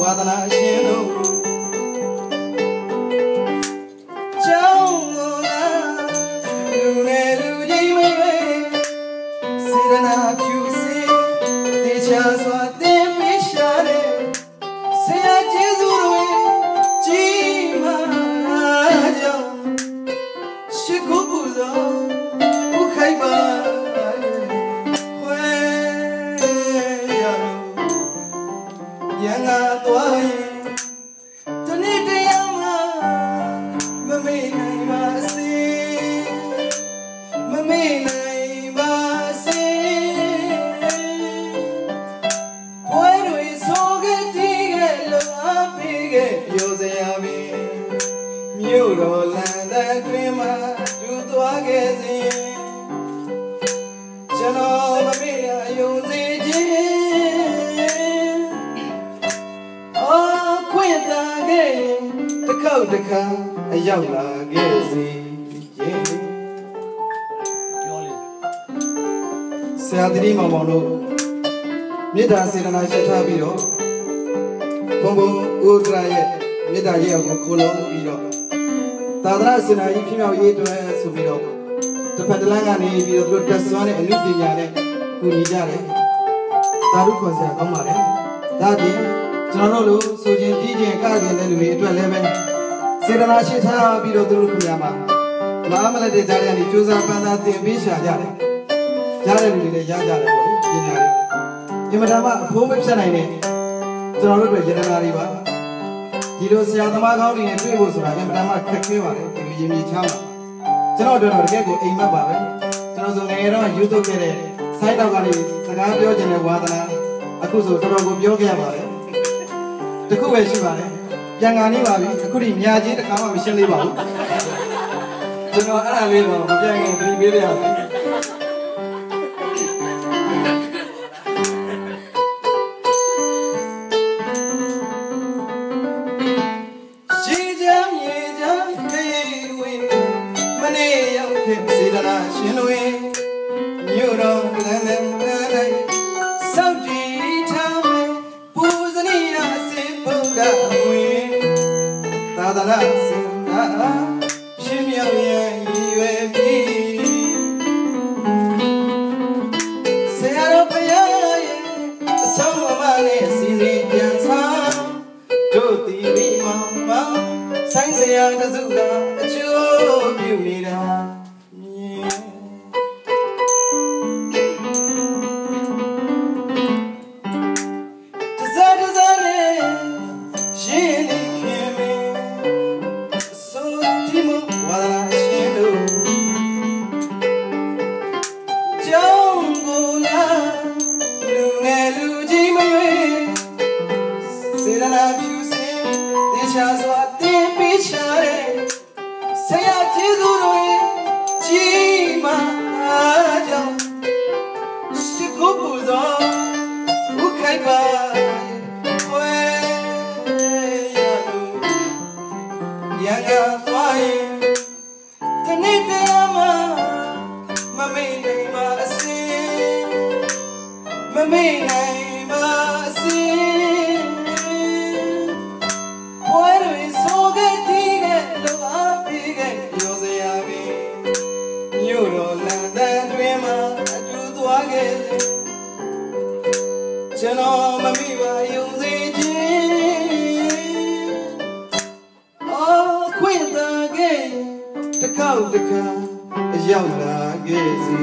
ဝါသနာရှင်တို့ကျောင်းကိုလာလူနဲ့လူကြီးမေစေတနာဖြူစေတေချာစွာတင်ပေးရှာတဲ့ဆရာကျေးဇူးတော်ကြီးမားကြောင့်ရှိခိုးပူဇော်ဥခိုက်ပါရန်ငါသွားရင်တနေ့တည်းမှမမေ့နိုင်ပါစေမမေ့နိုင်ပါစေဘွယ်တွေဆိုခဲ့တည်ခဲ့လို့အပေးခဲ့ပြောစရာပင်မြို့တော်လန်တဲ့တွင်မှဒူသွားခဲ့စေကျွန်တော်မမေ့ရယုံစေခြင်းတစ်ခေါက်တစ်ခါအရောက်လာခဲ့စီပြောလေဆရာတိမောင်မောင်တို့မေတ္တာစေတနာရှိထားပြီးတော့ဘုံဘုံဥဒရာရဲ့မေတ္တာရဲ့ကိုခိုးလုံးပြီးတော့သာသနာ့စေနာကြီးဖြစ်မြောက်ရေးအတွက်ဆိုပြီးတော့တစ်ဖက်တစ်လမ်းကနေပြီးတော့သူတို့တက်ဆွမ်းတဲ့အမှုပညာနဲ့ကူညီကြတယ်သာဓုခေါ်စရာကောင်းပါလေဒါပြင်ကျွန်တော်တို့လိုဆိုခြင်းပြီးခြင်းကကြင်တဲ့လူတွေအတွက်လည်းပဲစေတနာရှိထားပြီးတော့သူတို့ခင်ဗျာမှာမဟာမလက်တဲ့ကြားရည်ကြိုးစားပန်းစားသင်ပေးရှာကြတယ်။ကြားတဲ့လူတွေလည်းရကြတယ်ပေါ့လေပညာတွေ။အင်မတန်မှအဖိုးမဖြတ်နိုင်တဲ့ကျွန်တော်တို့တွေယန္တနာတွေပါ။ဒီလိုဆရာသမားကောင်းတွေနဲ့တွေ့ဖို့ဆိုတာအင်မတန်မှခက်ခဲပါတယ်ဒီလိုရင်မြေချမ်းပါ။ကျွန်တော်တို့တော့တကယ်ကိုအိမ်မက်ပါပဲ။ကျွန်တော်ဆိုငယ်ငယ်တော့ယူထုတ်ခဲ့တဲ့ဆိုင်းတော့ကနေစကားပြောခြင်းနဲ့ဝါသနာအခုဆိုတော်တော်ကိုပြောခဲ့ရပါတယ်။တခုပဲရှိပါတယ်ပြန်ကန်နေပါပြီအခုဒီမြာကြီးတစ်ခါမှမရှင်းသေးပါဘူးကျွန်တော်အဲ့ဒါလေးတော့မပြန်ခင်ပြင်ပေးရအောင်ရှိကြမြေကြခေဝင်မနေရောက်ခဲ့စေတနာရှင်တွေမြို့တော်လန်းလန်းတိုင်းစောက်တီထားမယ်ပူဇနီးရာစေဗုဒ္ဓသာသနာ့စင်နာရှင်မြောက်ရဲ့ရည်ရွယ်ပြီးဆရာတော်ဘုရားရဲ့အဆုံးအမနဲ့စီစဉ်ပြန်ဆောင်တို့တီမိမောင်မောင်ဆိုင်ဆရာတစုကအကျိုးပြုနေတာရန်ကသွားရင်တနေ့တည်းမှမမေ့နိုင်ပါစေမမေ့နိုင်ပါစေဘွယ်တွေဆိုခဲ့တည်ခဲ့လို့အပေးခဲ့ပြောစရာပင်မြို့တော်လန်တန်းတွင်မှအတူသွားခဲ့ကျွန်တော်မမိပါယုံစေတစ်ခေါက်တစ်ခါရောက်လာခဲ့စီ